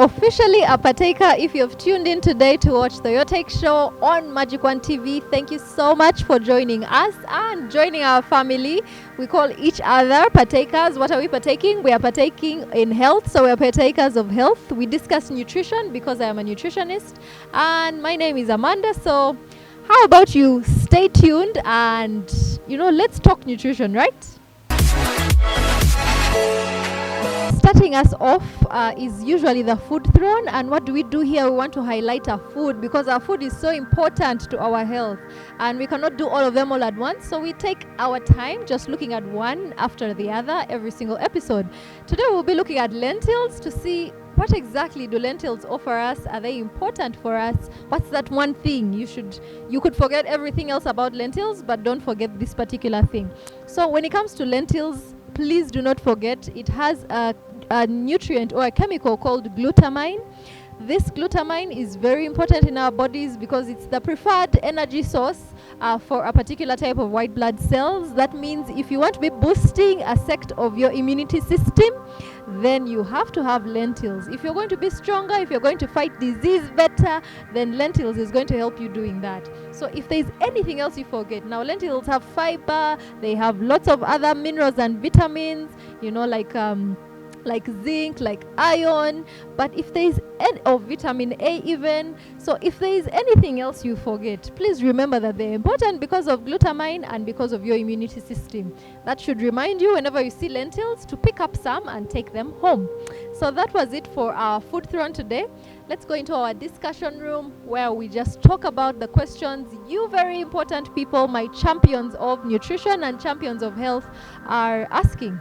officially a partaker if you've tuned in today to watch the Your Take Show on Magic One TV. Thank you so much for joining us and joining our family. We call each other partakers. What are we partaking? We are partaking in health, so we are partakers of health. We discuss nutrition because I am a nutritionist, and my name is Amanda. So how about you stay tuned and let's talk nutrition, right? Starting us off is usually the food throne. And what do we do here? We want to highlight our food because our food is so important to our health and we cannot do all of them all at once. So we take our time just looking at one after the other every single episode. Today we'll be looking at lentils to see what exactly do lentils offer us. Are they important for us? What's that one thing you could forget everything else about lentils, but don't forget this particular thing. So when it comes to lentils, please do not forget it has a nutrient or a chemical called glutamine. This glutamine is very important in our bodies because it's the preferred energy source for a particular type of white blood cells. That means if you want to be boosting a sect of your immunity system, then you have to have lentils. If you're going to be stronger, if you're going to fight disease better, then lentils is going to help you doing that. So if there's anything else you forget, now lentils have fiber, they have lots of other minerals and vitamins, like zinc, like iron, but if there is vitamin A even. So if there is anything else you forget, please remember that they're important because of glutamine and because of your immunity system. That should remind you whenever you see lentils to pick up some and take them home. So that was it for our food throne today. Let's go into our discussion room where we just talk about the questions you very important people, my champions of nutrition and champions of health, are asking.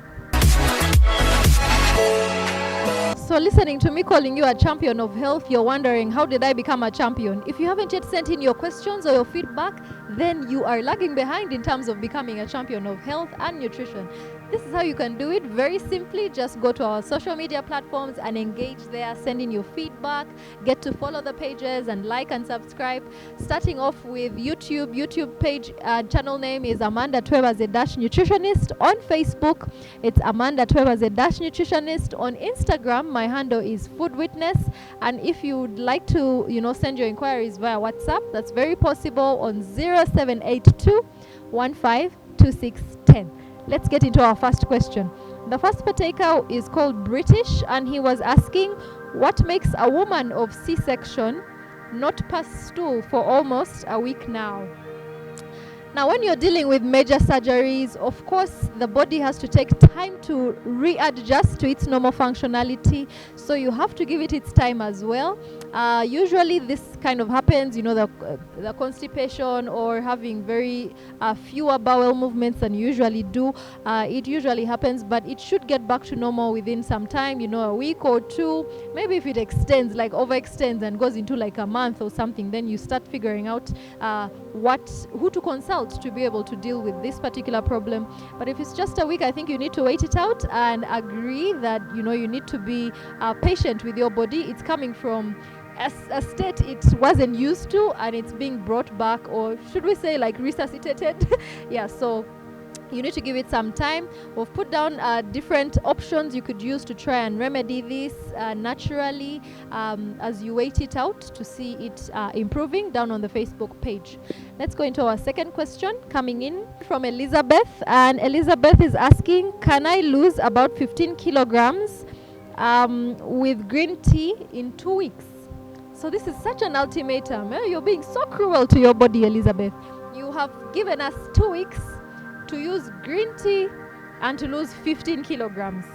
So listening to me calling you a champion of health, you're wondering, how did I become a champion? If you haven't yet sent in your questions or your feedback, then you are lagging behind in terms of becoming a champion of health and nutrition. This is how you can do it. Very simply, just go to our social media platforms and engage there. Send in your feedback. Get to follow the pages and like and subscribe. Starting off with YouTube page channel name is Amanda Twebaze-Nutritionist. On Facebook, it's Amanda Twebaze-Nutritionist. On Instagram, my handle is Food Witness. And if you would like to, send your inquiries via WhatsApp, that's very possible on 0782 152610. Let's get into our first question. The first partaker is called British, and he was asking, what makes a woman of C-section not pass stool for almost a week now? Now, when you're dealing with major surgeries, of course, the body has to take time to readjust to its normal functionality. So you have to give it its time as well. Usually this kind of happens, the constipation or having very fewer bowel movements than you usually do. It usually happens, but it should get back to normal within some time, a week or two. Maybe if it extends, like overextends and goes into like a month or something, then you start figuring out who to consult to be able to deal with this particular problem. But if it's just a week, I think you need to wait it out and agree that you need to be patient with your body. It's coming from a state it wasn't used to and it's being brought back, or should we say like resuscitated. Yeah, so you need to give it some time. We've put down different options you could use to try and remedy this naturally as you wait it out to see it improving down on the Facebook page. Let's go into our second question coming in from Elizabeth. And Elizabeth is asking, can I lose about 15 kilograms with green tea in 2 weeks? So this is such an ultimatum. You're being so cruel to your body, Elizabeth. You have given us 2 weeks to use green tea and to lose 15 kilograms.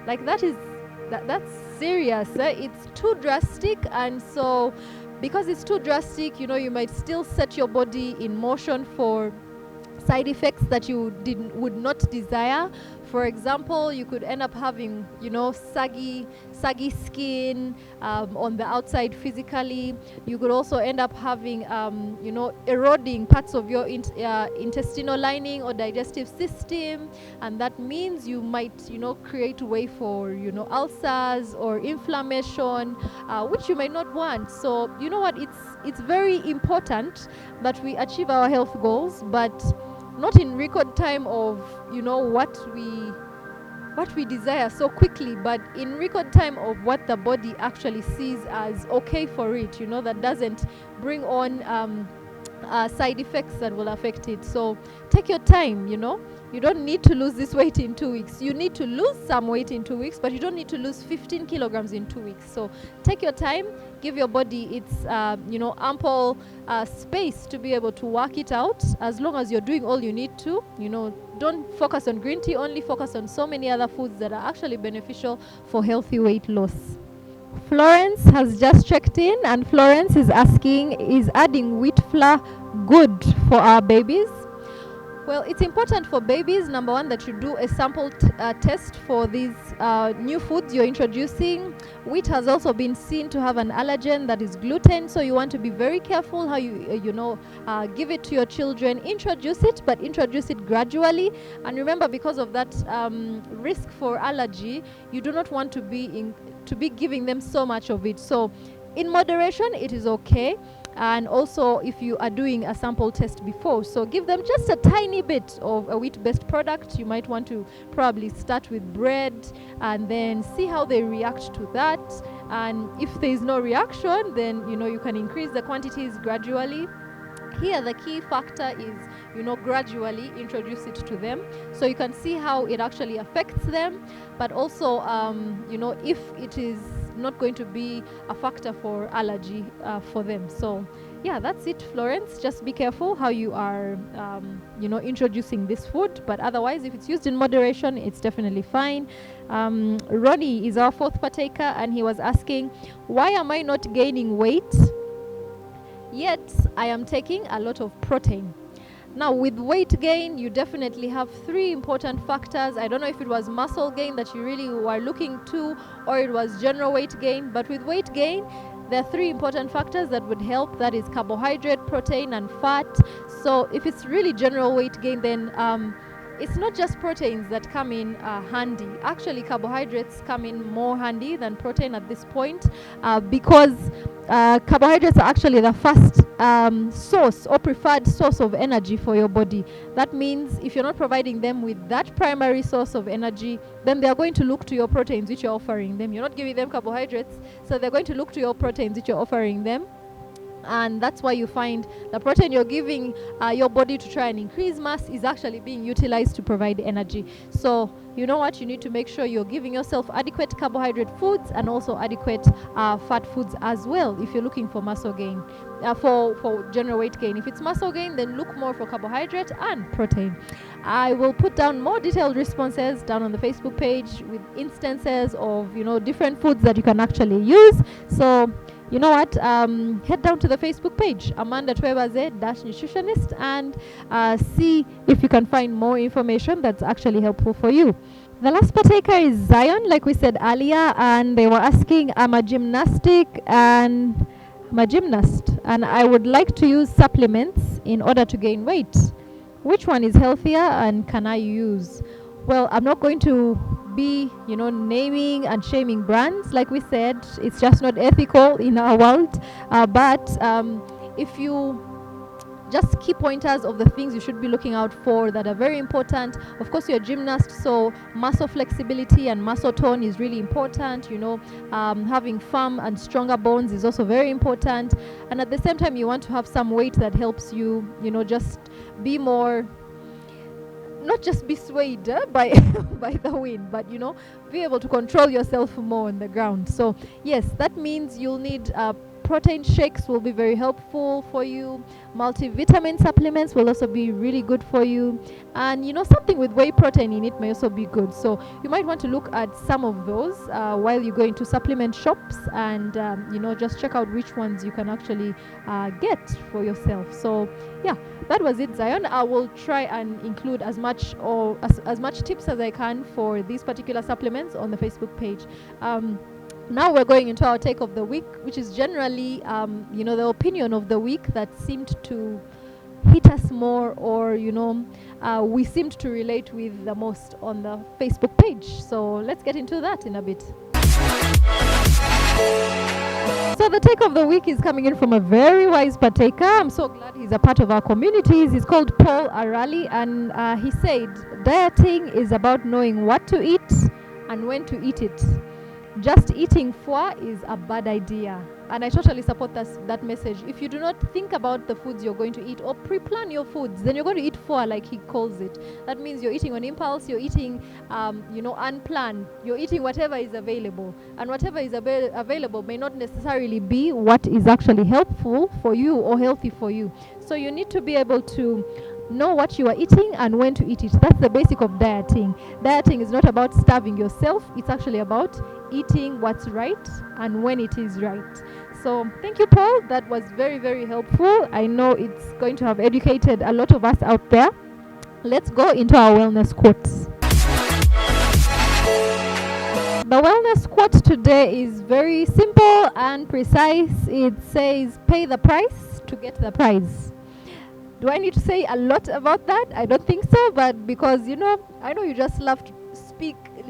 Like that's serious. It's too drastic, and so because it's too drastic, you might still set your body in motion for side effects that you would not desire. For example, you could end up having, saggy skin on the outside physically. You could also end up having, eroding parts of your intestinal lining or digestive system. And that means you might, create way for, ulcers or inflammation, which you might not want. So, you know what? It's very important that we achieve our health goals, but not in record time of what we what we desire so quickly, but in record time of what the body actually sees as okay for it, that doesn't bring on side effects that will affect it. So take your time. You don't need to lose this weight in 2 weeks. You need to lose some weight in 2 weeks, but you don't need to lose 15 kilograms in 2 weeks. So take your time, give your body its ample space to be able to work it out, as long as you're doing all you need to. Don't focus on green tea only, focus on so many other foods that are actually beneficial for healthy weight loss. Florence has just checked in, and Florence is asking, is adding wheat flour good for our babies? Well, it's important for babies, number one, that you do a sample test for these new foods you're introducing. Wheat has also been seen to have an allergen, that is gluten, so you want to be very careful how you give it to your children. Introduce it, but introduce it gradually. And remember, because of that risk for allergy, you do not want to be giving them so much of it. So in moderation, it is okay. And also, if you are doing a sample test before, so give them just a tiny bit of a wheat-based product. You might want to probably start with bread and then see how they react to that. And if there is no reaction, then you can increase the quantities gradually. Here the key factor is gradually introduce it to them, so you can see how it actually affects them, but also if it is not going to be a factor for allergy for them. So yeah, that's it, Florence. Just be careful how you are introducing this food, but otherwise, if it's used in moderation, it's definitely fine. Ronnie is our fourth partaker, and he was asking, why am I not gaining weight yet I am taking a lot of protein? Now, with weight gain, you definitely have three important factors. I don't know if it was muscle gain that you really were looking to, or it was general weight gain. But with weight gain, there are three important factors that would help. That is carbohydrate, protein, and fat. So if it's really general weight gain, then it's not just proteins that come in handy. Actually, carbohydrates come in more handy than protein at this point, because carbohydrates are actually the first source or preferred source of energy for your body. That means if you're not providing them with that primary source of energy, then they're going to look to your proteins which you're offering them. You're not giving them carbohydrates, so they're going to look to your proteins which you're offering them. And that's why you find the protein you're giving your body to try and increase mass is actually being utilized to provide energy. So you know what, you need to make sure you're giving yourself adequate carbohydrate foods and also adequate fat foods as well if you're looking for muscle gain, for general weight gain. If it's muscle gain, then look more for carbohydrate and protein. I will put down more detailed responses down on the Facebook page with instances of different foods that you can actually use. So you know what, head down to the Facebook page, Amanda Twebaze Nutritionist, and see if you can find more information that's actually helpful for you. The last partaker is Zion, like we said earlier, and they were asking, I'm a gymnast, and I would like to use supplements in order to gain weight. Which one is healthier and can I use? Well, I'm not going to be naming and shaming brands. Like we said, it's just not ethical in our world, but if you just key pointers of the things you should be looking out for that are very important. Of course, you're a gymnast, so muscle flexibility and muscle tone is really important. Having firm and stronger bones is also very important, and at the same time you want to have some weight that helps you just be more, not just be swayed by the wind, but be able to control yourself more on the ground. So yes, that means you'll need protein shakes will be very helpful for you. Multivitamin supplements will also be really good for you, and something with whey protein in it may also be good. So you might want to look at some of those while you go into supplement shops, and just check out which ones you can actually get for yourself. So yeah, that was it, Zion. I will try and include as much tips as I can for these particular supplements on the Facebook page. Now we're going into our take of the week, which is generally the opinion of the week that seemed to hit us more, or we seemed to relate with the most on the Facebook page. So let's get into that in a bit. So the take of the week is coming in from a very wise partaker. I'm so glad he's a part of our communities. He's called Paul Arali, and he said dieting is about knowing what to eat and when to eat it. Just eating foie is a bad idea, and I totally support that message. If you do not think about the foods you're going to eat or pre-plan your foods, then you're going to eat foie, like he calls it. That means you're eating on impulse, you're eating unplanned, you're eating whatever is available, and whatever is available may not necessarily be what is actually helpful for you or healthy for you. So you need to be able to know what you are eating and when to eat it. That's the basic of dieting. Dieting is not about starving yourself, it's actually about eating what's right and when it is right. So thank you, Paul. That was very, very helpful. I know it's going to have educated a lot of us out there. Let's go into our wellness quotes. The wellness quote today is very simple and precise. It says, pay the price to get the prize. Do I need to say a lot about that? I don't think so, but because, I know you just love to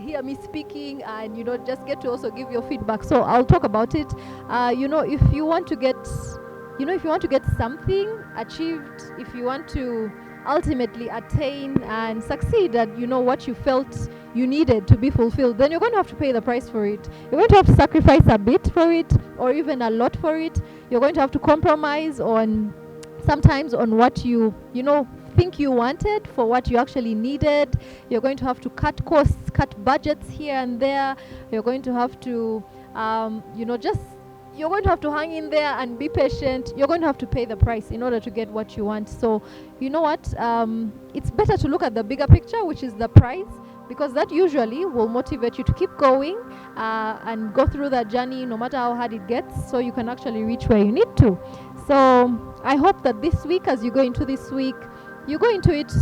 hear me speaking, and, just get to also give your feedback. So I'll talk about it. If you want to get, if you want to get something achieved, if you want to ultimately attain and succeed at, what you felt you needed to be fulfilled, then you're going to have to pay the price for it. You're going to have to sacrifice a bit for it, or even a lot for it. You're going to have to compromise sometimes on what you think you wanted for what you actually needed. You're going to have to cut costs, cut budgets here and there. You're going to have to you're going to have to hang in there and be patient. You're going to have to pay the price in order to get what you want. So you know what, it's better to look at the bigger picture, which is the price, because that usually will motivate you to keep going and go through that journey no matter how hard it gets, so you can actually reach where you need to. So I hope that this week, as you go into this week, you go into it,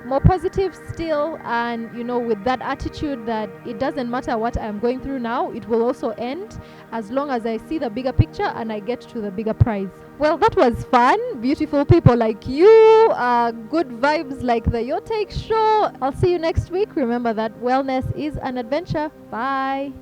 more positive still, and, with that attitude that it doesn't matter what I'm going through now, it will also end as long as I see the bigger picture and I get to the bigger prize. Well, that was fun. Beautiful people like you, good vibes like the Your Take Show. I'll see you next week. Remember that wellness is an adventure. Bye.